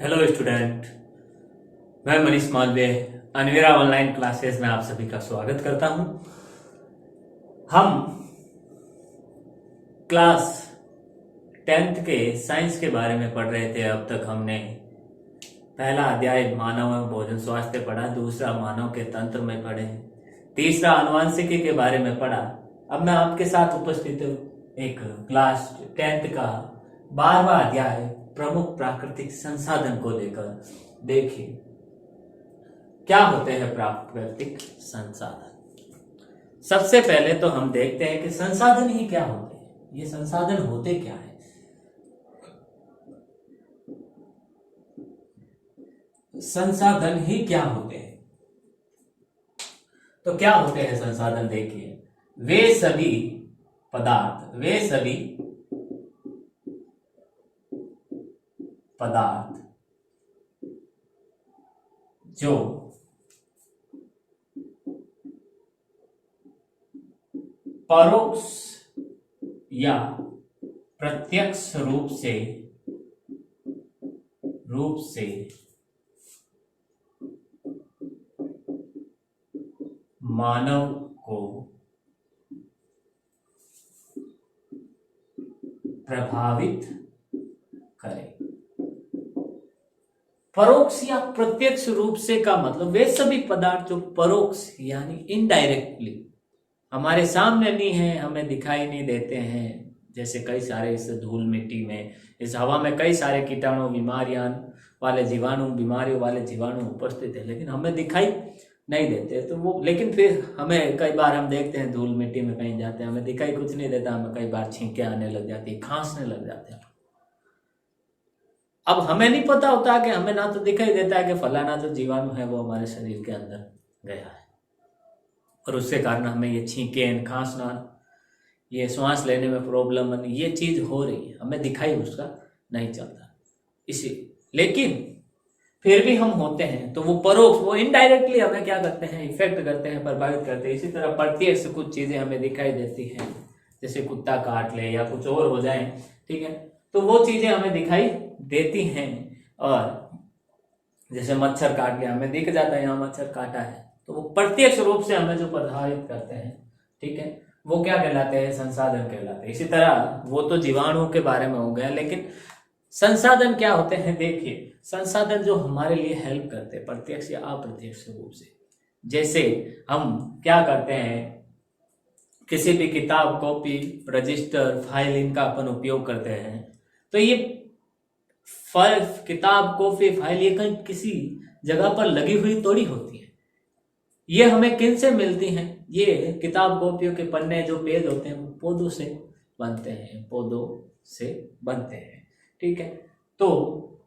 Hello student, मैं Manish Malviya अनवीरा online classes में आप सभी का स्वागत करता हूं। हम क्लास 10th के साइंस के बारे में पढ़ रहे थे। अब तक हमने पहला अध्याय मानव एवं भोजन स्वास्थ्य पढ़ा, दूसरा मानव के तंत्र में पढ़े, तीसरा आनुवंशिकी के बारे में पढ़ा। अब मैं आपके साथ उपस्थित हूँ एक क्लास 10th का 12वां अध्याय प्रमुख प्राकृतिक संसाधन को लेकर। देखिए क्या होते हैं प्राकृतिक संसाधन। सबसे पहले तो हम देखते हैं कि संसाधन ही क्या होते हैं, ये संसाधन होते क्या है। संसाधन ही क्या होते हैं, तो क्या होते हैं संसाधन। देखिए वे सभी पदार्थ जो परोक्ष या प्रत्यक्ष रूप से मानव को प्रभावित करे। परोक्ष या प्रत्यक्ष रूप से का मतलब वे सभी पदार्थ जो परोक्ष यानी इनडायरेक्टली हमारे सामने नहीं है, हमें दिखाई नहीं देते हैं। जैसे कई सारे इस धूल मिट्टी में, इस हवा में कई सारे कीटाणु, बीमारियों वाले जीवाणु उपस्थित है, लेकिन हमें दिखाई नहीं देते। तो वो लेकिन फिर हमें कई बार हम देखते हैं धूल मिट्टी में कहीं जाते हैं, हमें दिखाई कुछ नहीं देता, हमें कई बार छींकें आने लग जाती है, खांसने लग जाते हैं। अब हमें नहीं पता होता कि हमें ना तो दिखाई देता है कि फलाना जो जीवाणु है वो हमारे शरीर के अंदर गया है और उसके कारण हमें ये छींकें, खांसना, ये श्वास लेने में प्रॉब्लम, ये चीज हो रही है, हमें दिखाई उसका नहीं चलता। इसी लेकिन फिर भी हम होते हैं तो वो परोक्ष, वो इनडायरेक्टली हमें क्या करते हैं, इफेक्ट करते हैं, प्रभावित करते हैं। इसी तरह प्रत्यक्ष कुछ चीजें हमें दिखाई देती हैं, जैसे कुत्ता काट ले या कुछ और हो जाए, ठीक है, तो वो चीजें हमें दिखाई देती हैं। और जैसे मच्छर काट लिया, हमें दिख जाता है यहाँ मच्छर काटा है, तो वो प्रत्यक्ष रूप से हमें जो प्रभावित करते हैं, ठीक है, वो क्या कहलाते हैं, संसाधन कहलाते हैं। इसी तरह वो तो जीवाणुओं के बारे में हो गया, लेकिन संसाधन क्या होते हैं। देखिए संसाधन जो हमारे लिए हेल्प करते हैं प्रत्यक्ष या अप्रत्यक्ष रूप से। जैसे हम क्या करते हैं, किसी भी किताब, कॉपी, रजिस्टर, फाइल, इनका अपन उपयोग करते हैं, तो ये किताब, कॉपी, फाइल ये कहीं किसी जगह पर लगी हुई थोड़ी होती है। ये हमें किन से मिलती हैं, ये किताब कॉपियों के पन्ने जो पेज होते हैं वो पौधों से बनते हैं, ठीक है। तो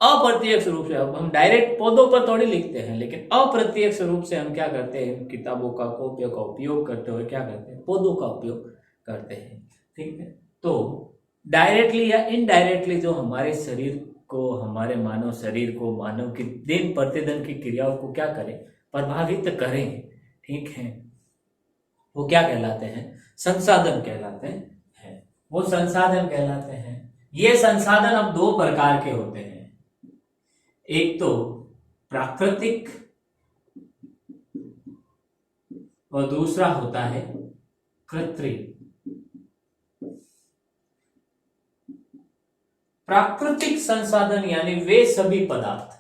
अप्रत्यक्ष रूप से, अब हम डायरेक्ट पौधों पर थोड़ी लिखते हैं, लेकिन अप्रत्यक्ष रूप से हम क्या करते हैं, किताबों का, कॉपियों का उपयोग करते हुए क्या करते हैं, पौधों का उपयोग करते हैं, ठीक है। तो डायरेक्टली या इनडायरेक्टली जो हमारे शरीर को, हमारे मानव शरीर को, मानव की दिन प्रतिदिन की क्रियाओं को क्या करें, प्रभावित करें, ठीक है, वो क्या कहलाते हैं, संसाधन कहलाते हैं। वो संसाधन कहलाते हैं। ये संसाधन अब दो प्रकार के होते हैं, एक तो प्राकृतिक और दूसरा होता है कृत्रिम। प्राकृतिक संसाधन यानी वे सभी पदार्थ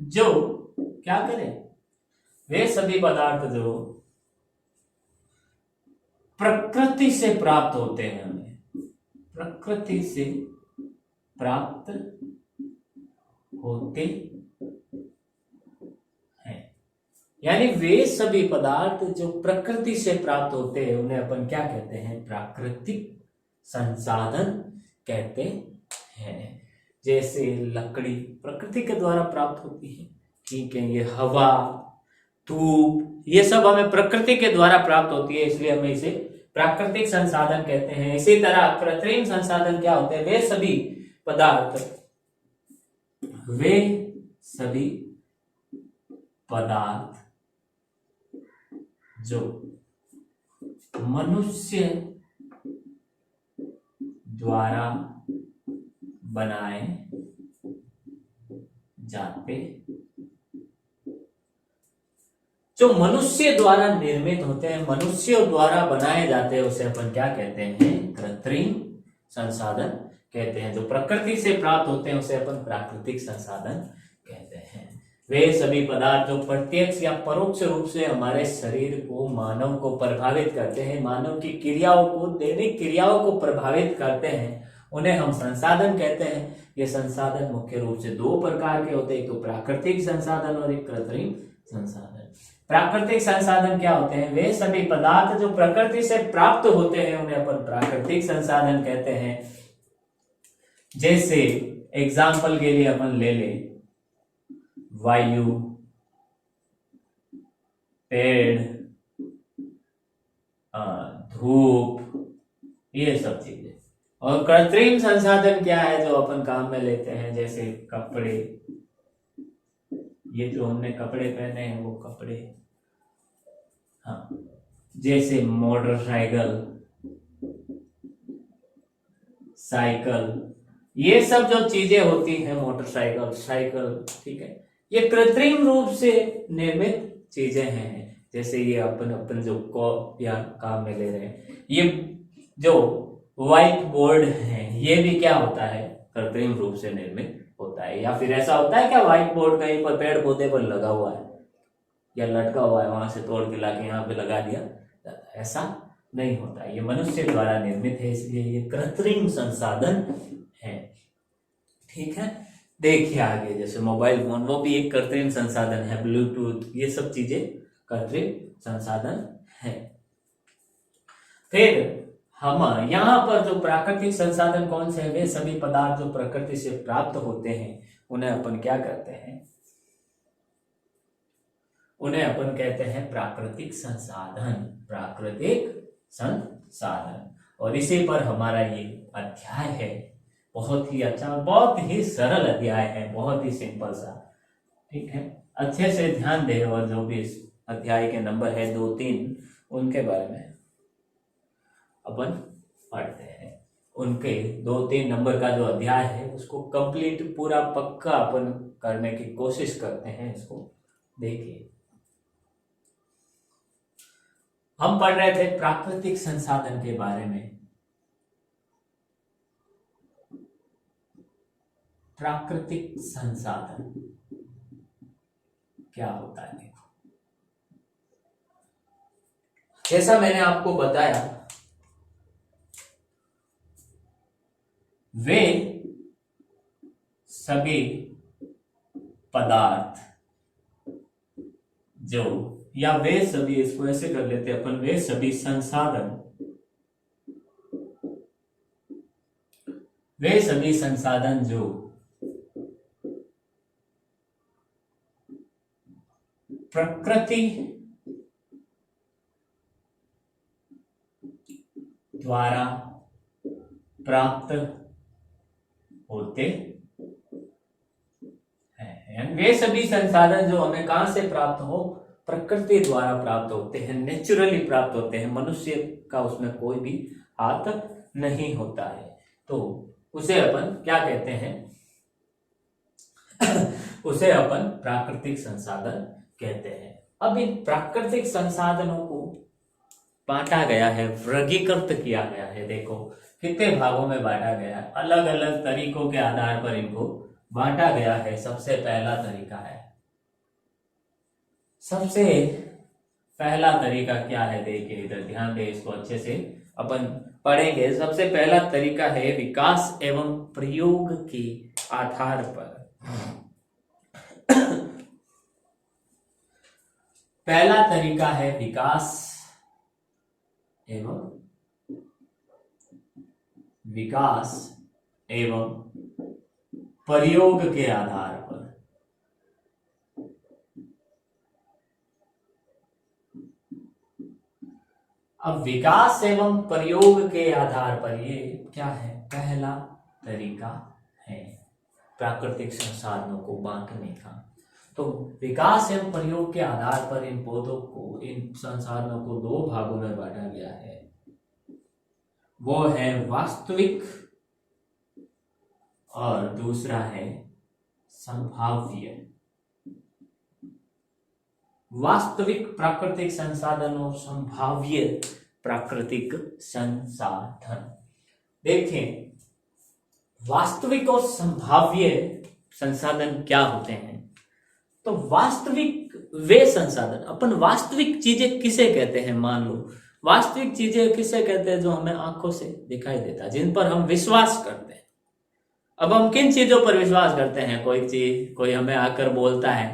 जो क्या करें, वे सभी पदार्थ जो प्रकृति से प्राप्त होते हैं, हमें प्रकृति से प्राप्त होते हैं। यानी वे सभी पदार्थ जो प्रकृति से प्राप्त होते हैं उन्हें अपन क्या कहते हैं, प्राकृतिक संसाधन कहते हैं। जैसे लकड़ी प्रकृति के द्वारा प्राप्त होती है, ठीक है, ये हवा, धूप, ये सब हमें प्रकृति के द्वारा प्राप्त होती है, इसलिए हमें इसे प्राकृतिक संसाधन कहते हैं। इसी तरह कृत्रिम संसाधन क्या होते हैं, वे सभी पदार्थ जो मनुष्य द्वारा बनाए जाते, जो मनुष्य द्वारा निर्मित होते हैं, मनुष्यों द्वारा बनाए जाते हैं, उसे अपन क्या कहते हैं? कृत्रिम संसाधन कहते हैं। जो प्रकृति से प्राप्त होते हैं उसे अपन प्राकृतिक संसाधन कहते हैं। वे सभी पदार्थ जो प्रत्यक्ष या परोक्ष रूप से हमारे शरीर को, मानव को प्रभावित करते हैं, मानव की क्रियाओं को, दैनिक क्रियाओं को प्रभावित करते हैं, उन्हें हम संसाधन कहते हैं। ये संसाधन मुख्य रूप से दो प्रकार के होते हैं, एक तो प्राकृतिक संसाधन और एक कृत्रिम संसाधन। प्राकृतिक संसाधन क्या होते हैं? वे सभी पदार्थ जो प्रकृति से प्राप्त होते हैं उन्हें अपन प्राकृतिक संसाधन कहते हैं। जैसे एग्जाम्पल के लिए अपन ले ले वायु, पेड़, धूप, ये सब चीजें। और कृत्रिम संसाधन क्या है जो अपन काम में लेते हैं? जैसे कपड़े, ये जो हमने कपड़े पहने हैं वो कपड़े, हाँ, जैसे मोटरसाइकिल, साइकिल, ये सब जो चीजें होती हैं, मोटरसाइकिल, साइकिल, ठीक है, ये कृत्रिम रूप से निर्मित चीजें हैं। जैसे ये अपन जो या काम में ले रहे हैं, ये जो व्हाइट बोर्ड है, ये भी क्या होता है? कृत्रिम रूप से निर्मित होता है। या फिर ऐसा होता है क्या व्हाइट बोर्ड कहीं पर पेड़ पौधे पर लगा हुआ है या लटका हुआ है, वहां से तोड़ के लाके यहाँ पे लगा दिया? ऐसा नहीं होता। ये मनुष्य द्वारा निर्मित है, इसलिए ये कृत्रिम संसाधन है। ठीक है, देखिए आगे, जैसे मोबाइल फोन, वो भी एक कृत्रिम संसाधन है। ब्लूटूथ, ये सब चीजें कृत्रिम संसाधन है। फिर हम यहाँ पर जो प्राकृतिक संसाधन कौन से हैं? वे सभी पदार्थ जो प्रकृति से प्राप्त होते हैं उन्हें अपन क्या करते हैं? उन्हें अपन कहते हैं प्राकृतिक संसाधन। प्राकृतिक संसाधन। और इसी पर हमारा ये अध्याय है। बहुत ही अच्छा और बहुत ही सरल अध्याय है, बहुत ही सिंपल सा। ठीक है, अच्छे से ध्यान दे। और जो भी इस अध्याय के नंबर है 2, 3, उनके बारे में अपन पढ़ते हैं। उनके 2, 3 नंबर का जो अध्याय है उसको कंप्लीट पूरा पक्का अपन करने की कोशिश करते हैं। इसको देखिए, हम पढ़ रहे थे प्राकृतिक संसाधन के बारे में। प्राकृतिक संसाधन क्या होता है? देखो, जैसा मैंने आपको बताया, वे सभी पदार्थ जो, या वे सभी, इसको ऐसे कर लेते अपन, वे सभी संसाधन, वे सभी संसाधन जो प्रकृति द्वारा प्राप्त होते हैं। वे सभी संसाधन जो हमें कहां से प्राप्त हो? प्रकृति द्वारा प्राप्त होते हैं, नेचुरली प्राप्त होते हैं। मनुष्य का उसमें कोई भी हाथ नहीं होता है। तो उसे अपन क्या कहते हैं? उसे अपन प्राकृतिक संसाधन कहते हैं। अब इन प्राकृतिक संसाधनों को बांटा गया है, वर्गीकृत किया गया है। देखो कितने भागों में बांटा गया है, अलग अलग तरीकों के आधार पर इनको बांटा गया है। सबसे पहला तरीका है, सबसे पहला तरीका क्या है? देखिए इधर ध्यान दे, इसको अच्छे से अपन पढ़ेंगे। सबसे पहला तरीका है विकास एवं प्रयोग के आधार पर। पहला तरीका है विकास एवं प्रयोग के आधार पर। अब विकास एवं प्रयोग के आधार पर ये क्या है? पहला तरीका है प्राकृतिक संसाधनों को बांटने का। तो विकास एवं प्रयोग के आधार पर इन पौधों को, इन संसाधनों को दो भागों में बांटा गया है। वो है वास्तविक और दूसरा है संभाव्य। वास्तविक प्राकृतिक संसाधन और संभाव्य प्राकृतिक संसाधन। देखें, वास्तविक और संभाव्य संसाधन क्या होते हैं? तो वास्तविक वे संसाधन, अपन वास्तविक चीजें किसे कहते हैं? मान लो वास्तविक चीजें किसे कहते हैं? जो हमें आंखों से दिखाई देता है, जिन पर हम विश्वास करते हैं। अब हम किन चीजों पर विश्वास करते हैं? कोई चीज, कोई हमें आकर बोलता है,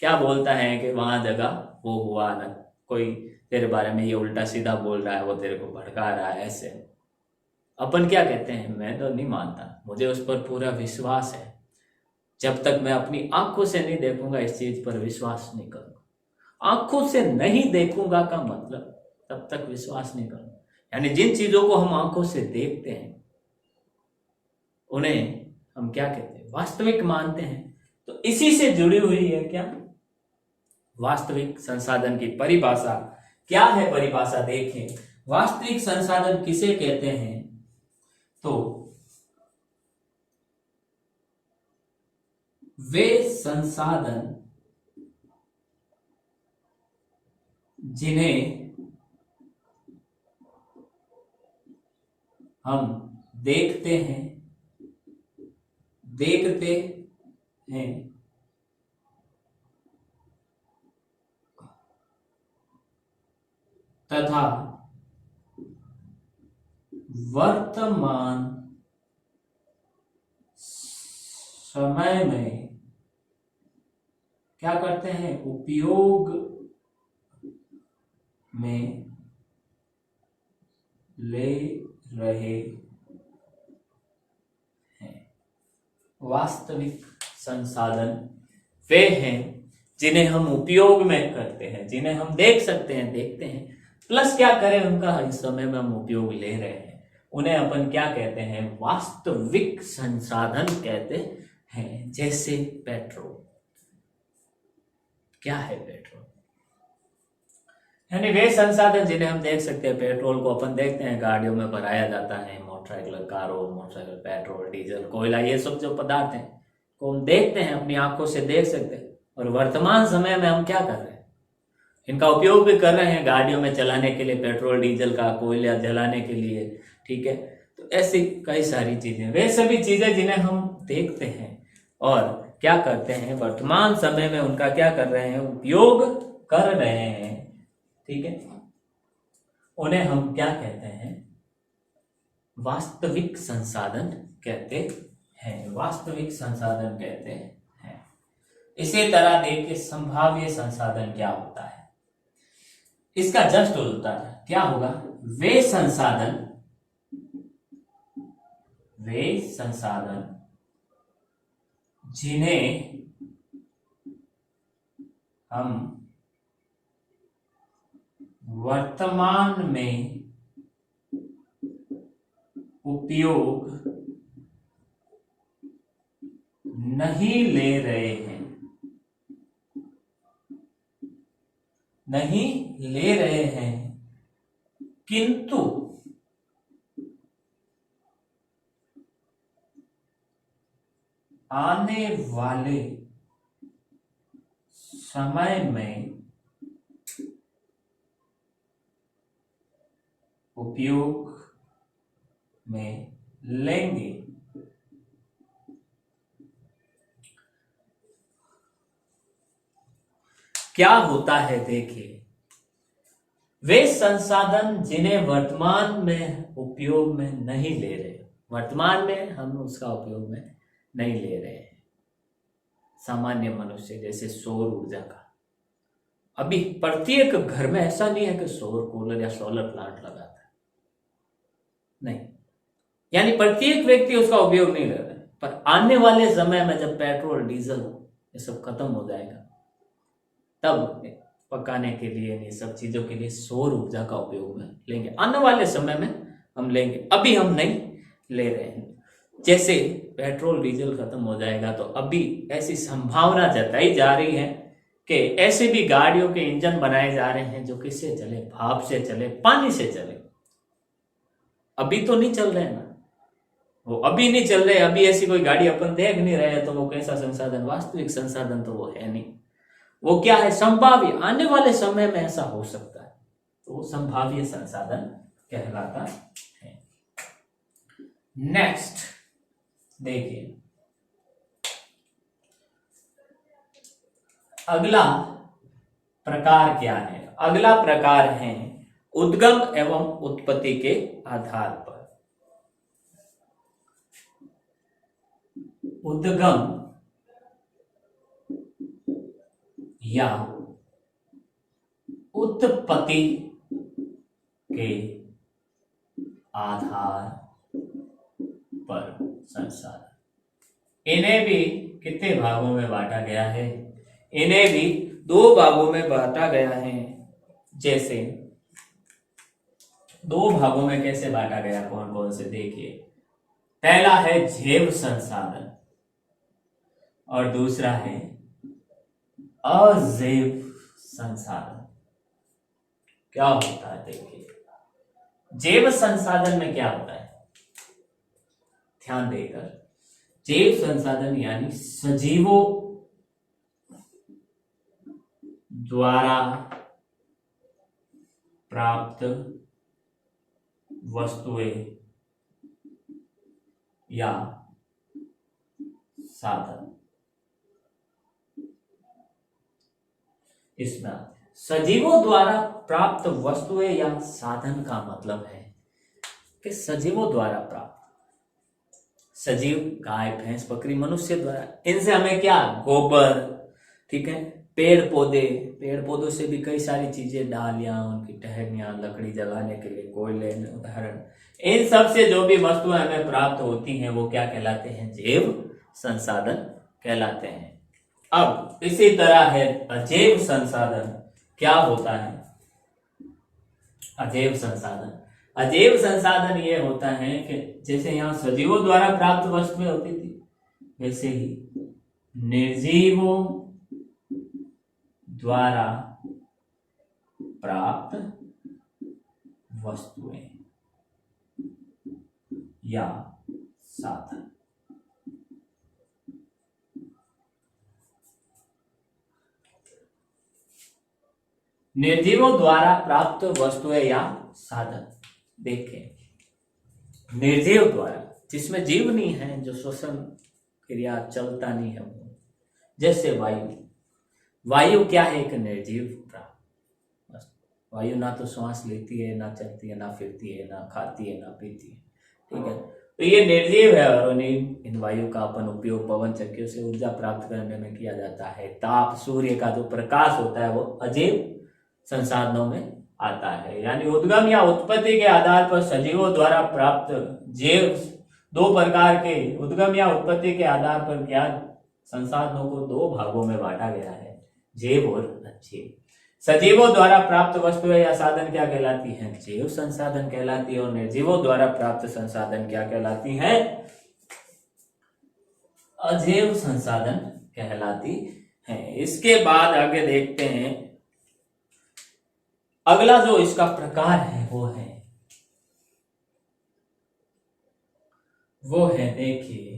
क्या बोलता है कि वहां जगह वो हुआ ना, कोई तेरे बारे में ये उल्टा सीधा बोल रहा है, वो तेरे को भड़का रहा है, ऐसे अपन क्या कहते हैं? मैं तो नहीं मानता, मुझे उस पर पूरा विश्वास है। जब तक मैं अपनी आंखों से नहीं देखूंगा, इस चीज पर विश्वास नहीं करूंगा। आंखों से नहीं देखूंगा का मतलब तब तक विश्वास नहीं करूंगा। यानी जिन चीजों को हम आंखों से देखते हैं उन्हें हम क्या कहते हैं? वास्तविक मानते हैं। तो इसी से जुड़ी हुई है क्या? वास्तविक संसाधन की परिभाषा क्या है? परिभाषा देखें, वास्तविक संसाधन किसे कहते हैं? तो वे संसाधन जिन्हें हम देखते हैं तथा वर्तमान समय में क्या करते हैं? उपयोग में ले रहे हैं। वास्तविक संसाधन वे हैं जिन्हें हम उपयोग में करते हैं, जिन्हें हम देख सकते हैं, देखते हैं, प्लस क्या करें, उनका इस समय में हम उपयोग ले रहे हैं। उन्हें अपन क्या कहते हैं? वास्तविक संसाधन कहते हैं। जैसे पेट्रोल। क्या है पेट्रोल? यानी वे संसाधन जिन्हें हम देख सकते हैं। पेट्रोल को अपन देखते हैं गाड़ियों में भराया जाता है, मोटरसाइकिल, कारों, मोटरसाइकिल, पेट्रोल, डीजल, कोयला, ये सब जो पदार्थ हैं को हम देखते हैं, अपनी आंखों से देख सकते हैं। और वर्तमान समय में हम क्या कर रहे हैं? इनका उपयोग भी कर रहे हैं गाड़ियों में चलाने के लिए, पेट्रोल डीजल का, कोयला जलाने के लिए, ठीक है। तो ऐसी कई सारी चीजें, वे सभी चीजें जिन्हें हम देखते हैं और क्या करते हैं? वर्तमान समय में उनका क्या कर रहे हैं? उपयोग कर रहे हैं, ठीक है। उन्हें हम क्या कहते हैं? वास्तविक संसाधन कहते हैं। वास्तविक संसाधन कहते हैं। इसी तरह देखिए, संभाव्य संसाधन क्या होता है? इसका जस्ट उल्टा क्या होगा? वे संसाधन जिन्हें हम वर्तमान में उपयोग नहीं ले रहे हैं, किंतु आने वाले समय में उपयोग में लेंगे। क्या होता है? देखिए, वे संसाधन जिन्हें वर्तमान में उपयोग में नहीं ले रहे, वर्तमान में हम उसका उपयोग में नहीं ले रहे हैं। सामान्य मनुष्य, जैसे सौर ऊर्जा का, अभी प्रत्येक घर में ऐसा नहीं है कि सौर कूलर या सोलर प्लांट लगाता है, नहीं, यानी प्रत्येक व्यक्ति उसका उपयोग नहीं कर रहा है। पर आने वाले समय में जब पेट्रोल, डीजल ये सब खत्म हो जाएगा, तब पकाने के लिए, ये सब चीजों के लिए सौर ऊर्जा का उपयोग में लेंगे। आने वाले समय में हम लेंगे, अभी हम नहीं ले रहे हैं। जैसे पेट्रोल डीजल खत्म हो जाएगा तो अभी ऐसी संभावना जताई जा रही है कि ऐसे भी गाड़ियों के इंजन बनाए जा रहे हैं जो किससे चले, भाप से चले, पानी से चले। अभी तो नहीं चल रहे ना, वो अभी नहीं चल रहे, अभी ऐसी कोई गाड़ी अपन देख नहीं रहे, तो वो कैसा संसाधन, वास्तविक संसाधन तो वो है नहीं। वो क्या है, संभाव्य, आने वाले समय में ऐसा हो सकता है, तो वो संभाव्य संसाधन कहलाता है। नेक्स्ट देखिए, अगला प्रकार क्या है? अगला प्रकार है उद्गम एवं उत्पत्ति के आधार पर। उद्गम या उत्पत्ति के आधार पर संसाधन। इन्हें भी कितने भागों में बांटा गया है? इन्हें भी 2 भागों में बांटा गया है। जैसे 2 भागों में कैसे बांटा गया, कौन कौन से देखिए। पहला है जैव संसाधन और दूसरा है अजैव संसाधन। क्या होता है देखिए, जैव संसाधन में क्या होता है, ध्यान देकर। जैव संसाधन यानी सजीवों द्वारा प्राप्त वस्तुएं या साधन। इसमें सजीवों द्वारा प्राप्त वस्तुएं या साधन का मतलब है कि सजीवों द्वारा प्राप्त, सजीव गाय भैंस बकरी मनुष्य द्वारा, इनसे हमें क्या, गोबर, ठीक है, पेड़ पौधों से भी कई सारी चीजें, डालियां, उनकी टहनियां, लकड़ी जलाने के लिए कोयले, उदाहरण, इन सब से जो भी वस्तुएं हमें प्राप्त होती हैं वो क्या कहलाते हैं, जैव संसाधन कहलाते हैं। अब इसी तरह है अजैव संसाधन। क्या होता है अजैव संसाधन? अजैव संसाधन ये होता है कि जैसे यहाँ सजीवों द्वारा प्राप्त वस्तुएं होती थी, वैसे ही निर्जीवों द्वारा प्राप्त वस्तुएं या साधन। निर्जीवों द्वारा प्राप्त वस्तुएं या साधन। देखें, निर्जीव द्वारा, जिसमें जीव नहीं है, जो श्वसन क्रिया चलता नहीं है, वो जैसे वायु क्या है, एक निर्जीव प्राप्त। वायु ना तो श्वास लेती है, ना चलती है, ना फिरती है, ना खाती है, ना पीती है, ठीक है, तो ये निर्जीव है। और इन वायु का अपन उपयोग पवन चक्कियों से ऊर्जा प्राप्त करने में किया जाता है। ताप, सूर्य का जो प्रकाश होता है वो अजैव संसाधनों में आता है। यानी उद्गम या उत्पत्ति के आधार पर सजीवों द्वारा प्राप्त जैव, 2 प्रकार के उद्गम या उत्पत्ति के आधार पर ज्ञात संसाधनों को 2 भागों में बांटा गया है, जैव और अजैव। सजीवों द्वारा प्राप्त वस्तुएं या साधन क्या कहलाती हैं, जैव संसाधन कहलाती है। और निर्जीवों द्वारा प्राप्त संसाधन क्या कहलाती हैं, अजैव संसाधन कहलाती हैं। इसके बाद आगे देखते हैं, अगला जो इसका प्रकार है वो है देखिए,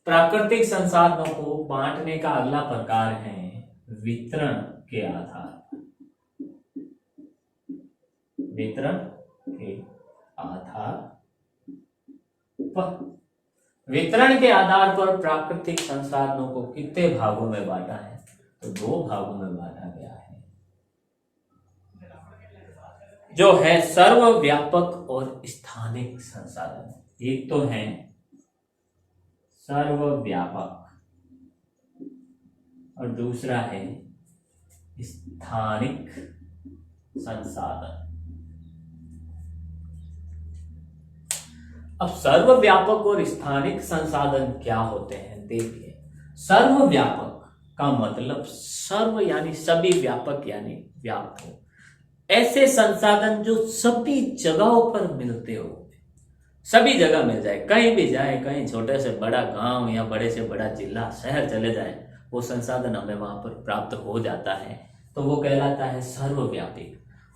प्राकृतिक संसाधनों को बांटने का अगला प्रकार है वितरण के आधार पर। वितरण के आधार पर, वितरण के आधार पर प्राकृतिक संसाधनों को कितने भागों में बांटा है, तो 2 भागों में बांटा गया है, जो है सर्वव्यापक और स्थानिक संसाधन। एक तो है सर्वव्यापक और दूसरा है स्थानिक संसाधन। अब सर्वव्यापक और स्थानिक संसाधन क्या होते हैं, देखिए। सर्वव्यापक का मतलब सर्व यानी सभी, व्यापक यानी व्याप्त हो, ऐसे संसाधन जो सभी जगहों पर मिलते हो, सभी जगह मिल जाए, कहीं भी जाए, कहीं छोटे से बड़ा गांव या बड़े से बड़ा जिला शहर चले जाए, वो संसाधन हमें वहां पर प्राप्त हो जाता है, तो वो कहलाता है सर्वव्यापी।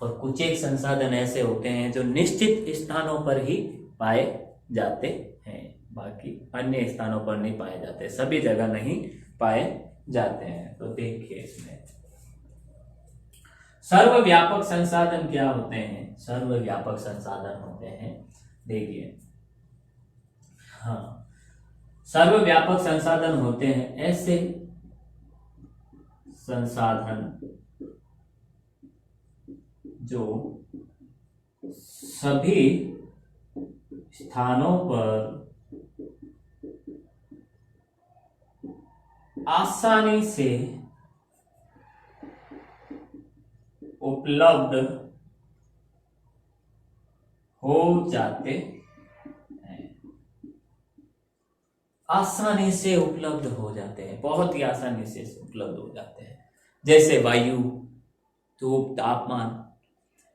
और कुछ एक संसाधन ऐसे होते हैं जो निश्चित स्थानों पर ही पाए जाते हैं, बाकी अन्य स्थानों पर नहीं पाए जाते, सभी जगह नहीं पाए जाते हैं। तो देखिए इसमें सर्वव्यापक संसाधन क्या होते हैं। सर्वव्यापक संसाधन होते हैं, देखिए, हाँ, सर्वव्यापक संसाधन होते हैं ऐसे संसाधन जो सभी स्थानों पर आसानी से उपलब्ध हो जाते हैं। आसानी से उपलब्ध हो जाते हैं, बहुत ही आसानी से उपलब्ध हो जाते हैं। जैसे वायु, धूप, तापमान,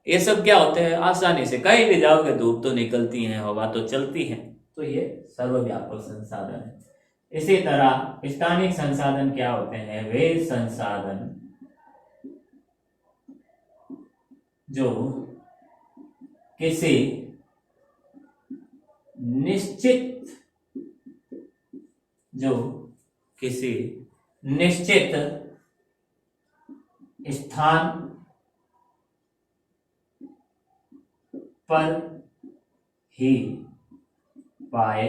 ये सब क्या होते हैं, आसानी से कहीं भी जाओगे धूप तो निकलती है, हवा तो चलती है, तो ये सर्वव्यापक संसाधन है। इसी तरह स्थानिक संसाधन क्या होते हैं, वे संसाधन जो किसी निश्चित स्थान पर ही पाए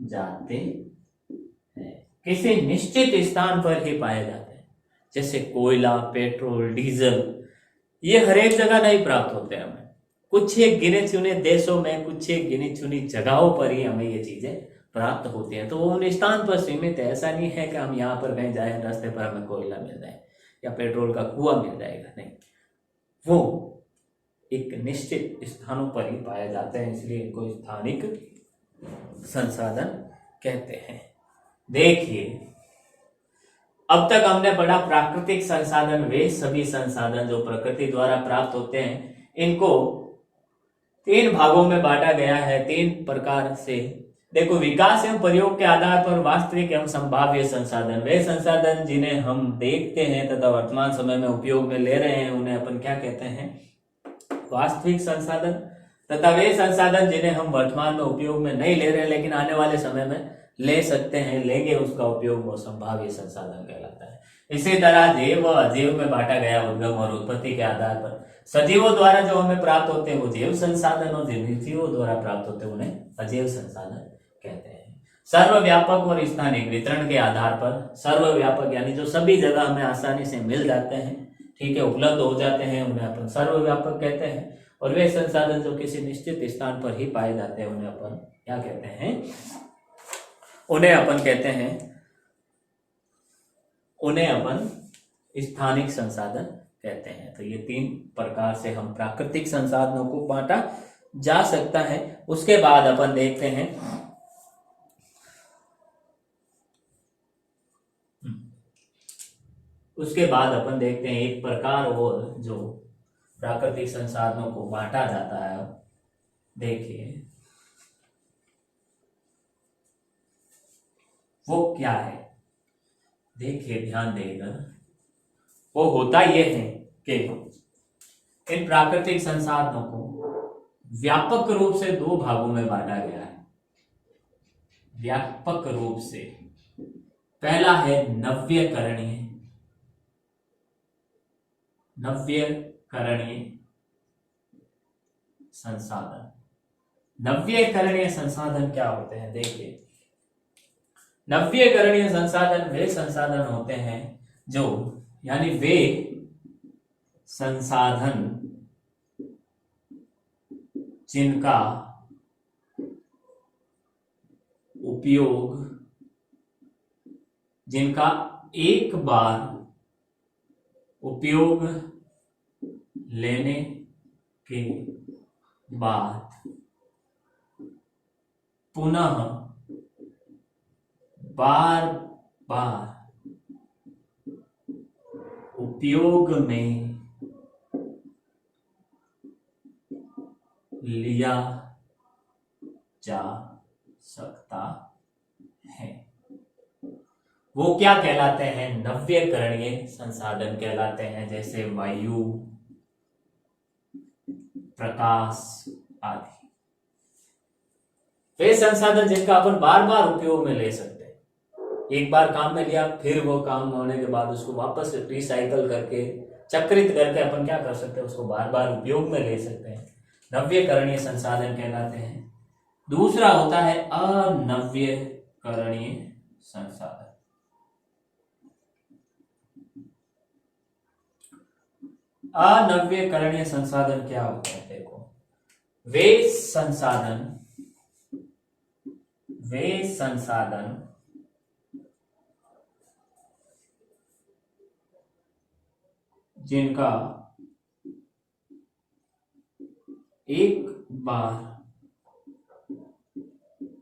जाते हैं। किसी निश्चित स्थान पर ही पाए जाते हैं। जैसे कोयला, पेट्रोल, डीजल, ये हर एक जगह नहीं प्राप्त होते हमें, कुछ एक गिने चुने देशों में, कुछ एक गिनी चुनी जगहों पर ही हमें ये चीजें प्राप्त होती हैं। तो वो उन स्थान पर सीमित है। ऐसा नहीं है कि हम यहाँ पर कहीं जाए, रास्ते पर हमें कोयला मिल जाए या पेट्रोल का कुआं मिल जाएगा, नहीं, वो एक निश्चित स्थानों पर ही पाए जाते हैं, इसलिए इनको स्थानिक संसाधन कहते हैं। देखिए, अब तक हमने पढ़ा प्राकृतिक संसाधन, वे सभी संसाधन जो प्रकृति द्वारा प्राप्त होते हैं। इनको 3 भागों में बांटा गया है, 3 प्रकार से। देखो, विकास एवं प्रयोग के आधार पर वास्तविक एवं संभाव्य संसाधन, वे संसाधन जिन्हें हम देखते हैं तथा वर्तमान समय में उपयोग में ले रहे हैं, उन्हें अपन क्या कहते हैं, वास्तविक संसाधन। तथा वे संसाधन जिन्हें हम वर्तमान में उपयोग में नहीं ले रहे हैं लेकिन आने वाले समय में ले सकते हैं, लेंगे उसका उपयोग, वो संभाव्य संसाधन कहलाता है। इसी तरह जैव व अजैव में बांटा गया उद्गम और उत्पत्ति के आधार पर। सजीवों द्वारा जो हमें प्राप्त होते हैं वो जैव संसाधन, और निर्जीवों द्वारा प्राप्त होते हैं उन्हें अजैव संसाधन कहते हैं। सर्वव्यापक और स्थानिक वितरण के आधार पर, सर्वव्यापक यानी जो सभी जगह हमें आसानी से मिल जाते हैं, ठीक है, उपलब्ध हो जाते हैं, उन्हें अपन सर्वव्यापक कहते हैं। और वे संसाधन जो किसी निश्चित स्थान पर ही पाए जाते हैं, उन्हें अपन क्या कहते हैं, उन्हें अपन कहते हैं, उन्हें अपन स्थानिक संसाधन कहते हैं। तो ये 3 प्रकार से हम प्राकृतिक संसाधनों को बांटा जा सकता है। उसके बाद अपन देखते हैं एक प्रकार और जो प्राकृतिक संसाधनों को बांटा जाता है। देखिए वो क्या है, देखिए ध्यान देगा, वो होता यह है कि इन प्राकृतिक संसाधनों को व्यापक रूप से 2 भागों में बांटा गया है। व्यापक रूप से पहला है नव्यकरणीय संसाधन। नव्यकरणीय संसाधन क्या होते हैं, देखिए, नव्यकरणीय संसाधन वे संसाधन होते हैं जो, यानी वे संसाधन जिनका उपयोग, जिनका एक बार उपयोग लेने के बाद पुनः बार बार उपयोग में लिया जा सकता है। वो क्या कहलाते हैं? नवीकरणीय संसाधन कहलाते हैं, जैसे वायु, प्रकाश आदि। वे संसाधन जिनका अपन बार बार उपयोग में ले सकते हैं। एक बार काम में लिया, फिर वो काम होने के बाद उसको वापस रिसाइकल करके, चक्रित करके अपन क्या कर सकते हैं? उसको बार बार उपयोग में ले सकते हैं। नवीकरणीय संसाधन कहलाते हैं। दूसरा होता है अनवीकरणीय संसाधन। अनवीकरणीय संसाधन क्या होते हैं? देखो, वे संसाधन जिनका एक बार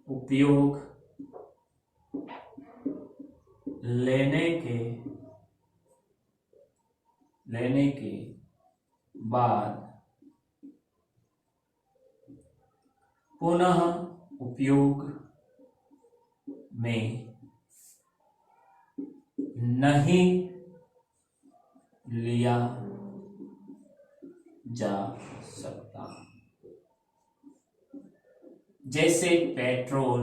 उपयोग लेने के बाद पुनः उपयोग में नहीं लिया जा सकता। जैसे पेट्रोल,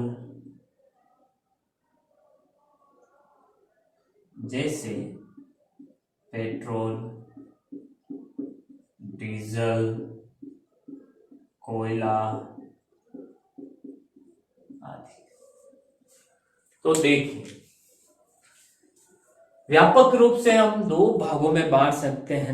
डीजल, कोयला आदि। तो देखिए, व्यापक रूप से हम दो भागों में बांट सकते हैं।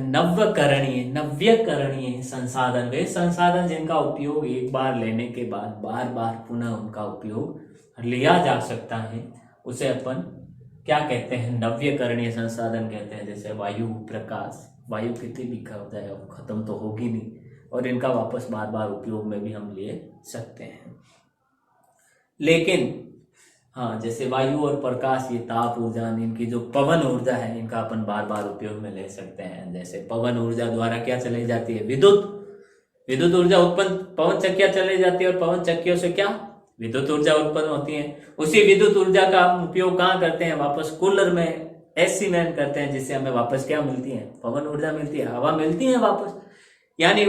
नव्यकरणीय संसाधन, वे संसाधन जिनका उपयोग एक बार लेने के बाद बार बार पुनः उनका उपयोग लिया जा सकता है, उसे अपन क्या कहते हैं? नव्यकरणीय संसाधन कहते हैं। जैसे वायु, प्रकाश। वायु कितनी भी हो जाए, खत्म तो होगी नहीं, और इनका वापस बार बार उपयोग में भी हम ले सकते हैं। लेकिन हाँ, जैसे वायु और प्रकाश, ये ताप ऊर्जा, इनकी जो पवन ऊर्जा है, इनका अपन बार बार उपयोग में ले सकते हैं। जैसे पवन ऊर्जा द्वारा क्या चलाई जाती है? विद्युत ऊर्जा उत्पन्न, पवन चक्कियां चलाई जाती है, और पवन चक्कियों से क्या? विद्युत ऊर्जा उत्पन्न होती है। उसी विद्युत ऊर्जा का हम उपयोग कहाँ करते हैं? वापस कूलर में, एसी में करते हैं, जिससे हमें वापस क्या मिलती है? पवन ऊर्जा मिलती है, हवा मिलती है वापस। यानी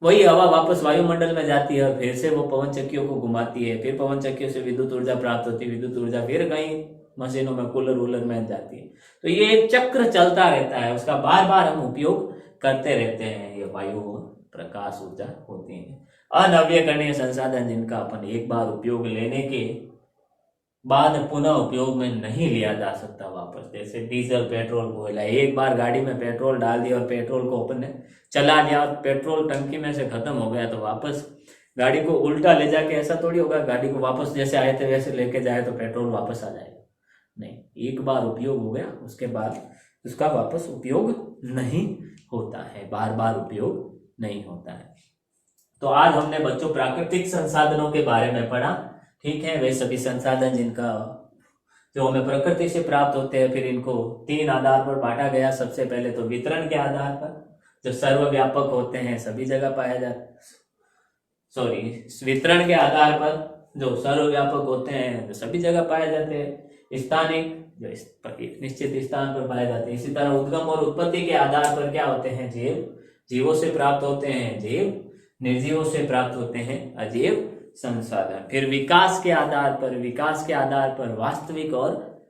वही हवा वापस वायुमंडल में जाती है, और फिर से वो पवन चक्कियों को घुमाती है, फिर पवन चक्कियों से विद्युत ऊर्जा प्राप्त होती है, विद्युत ऊर्जा फिर कहीं मशीनों में, कूलर में जाती है। तो ये एक चक्र चलता रहता है, उसका बार बार हम उपयोग करते रहते हैं। ये वायु और प्रकाश ऊर्जा होती है। अनवीकरणीय संसाधन जिनका अपन एक बार उपयोग लेने के बाद पुनः उपयोग में नहीं लिया जा सकता वापस। जैसे डीजल, पेट्रोल, कोयला। एक बार गाड़ी में पेट्रोल डाल दिया और पेट्रोल को अपन ने चला लिया और पेट्रोल टंकी में से खत्म हो गया, तो वापस गाड़ी को उल्टा ले जाके ऐसा थोड़ी होगा, गाड़ी को वापस जैसे आए थे वैसे लेके जाए तो पेट्रोल वापस आ जाएगा? नहीं, एक बार उपयोग हो गया, उसके बाद उसका वापस उपयोग नहीं होता है, बार बार उपयोग नहीं होता है। तो आज हमने बच्चों प्राकृतिक संसाधनों के बारे में पढ़ा। ठीक है, वे सभी संसाधन जिनका जो हमें प्रकृति से प्राप्त होते हैं, फिर इनको 3 आधार पर बांटा गया। सबसे पहले तो वितरण के आधार पर, जो सर्वव्यापक होते हैं, सभी जगह पाया जाता है। वितरण के आधार पर जो सर्वव्यापक होते हैं, जो सभी जगह पाए जाते हैं। स्थानिक, जो निश्चित स्थान पर पाए जाते हैं। इसी तरह उद्गम और उत्पत्ति के आधार पर क्या होते हैं? जीवों से प्राप्त होते हैं जीव, निर्जीवों से प्राप्त होते हैं अजीव संसाधन। फिर विकास के आधार पर वास्तविक और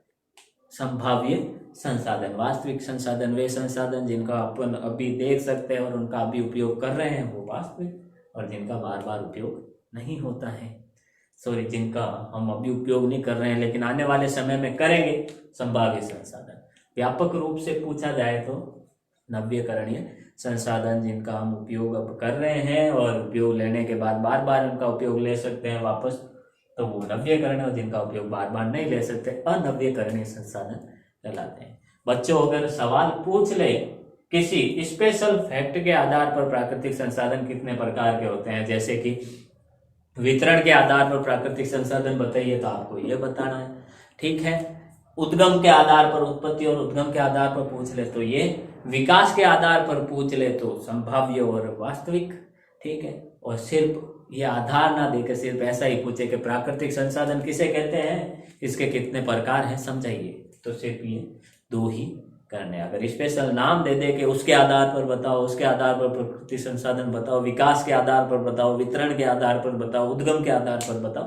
संभाव्य संसाधन। वास्तविक संसाधन वे संसाधन जिनका अपन अभी देख सकते हैं और उनका अभी उपयोग कर रहे हैं, वो वास्तविक, और जिनका बार बार उपयोग नहीं होता है, जिनका हम अभी उपयोग नहीं कर रहे हैं लेकिन आने वाले समय में करेंगे, संभाव्य संसाधन। व्यापक रूप से पूछा जाए तो नवीकरणीय संसाधन जिनका हम उपयोग अब कर रहे हैं और उपयोग लेने के बाद बार बार उनका उपयोग ले सकते हैं वापस, तो वो नवीकरणीय, और जिनका उपयोग बार बार नहीं ले सकते, अनवीकरणीय संसाधन कहलाते हैं। बच्चों, अगर सवाल पूछ ले किसी स्पेशल फैक्ट के आधार पर प्राकृतिक संसाधन कितने प्रकार के होते हैं, जैसे कि वितरण के आधार पर प्राकृतिक संसाधन बताइए, तो आपको ये बताना है। ठीक है, उद्गम के आधार पर, उत्पत्ति और उद्गम के आधार पर पूछ ले तो ये, विकास के आधार पर पूछ ले तो संभाव्य और वास्तविक। ठीक है, और सिर्फ ये आधार ना देकर सिर्फ ऐसा ही पूछे कि प्राकृतिक संसाधन किसे कहते हैं, इसके कितने प्रकार हैं, समझाइए, तो सिर्फ ये 2 ही करने। अगर स्पेशल नाम दे दे कि उसके आधार पर बताओ, उसके आधार पर प्रकृति संसाधन बताओ, विकास के आधार पर बताओ, वितरण के आधार पर बताओ, उद्गम के आधार पर बताओ,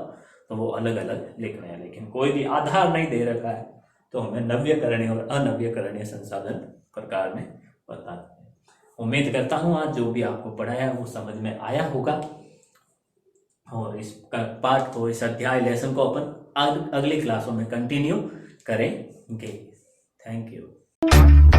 तो वो अलग अलग लिख रहे हैं। लेकिन कोई भी आधार नहीं दे रखा है तो हमें नव्यकरणीय और अनव्यकरणीय संसाधन प्रकार में बताते हैं। उम्मीद करता हूँ आज जो भी आपको पढ़ाया वो समझ में आया होगा, और इस पाठ को, इस अध्याय लेसन को अपन अगली क्लासों में कंटिन्यू करेंगे। Thank you.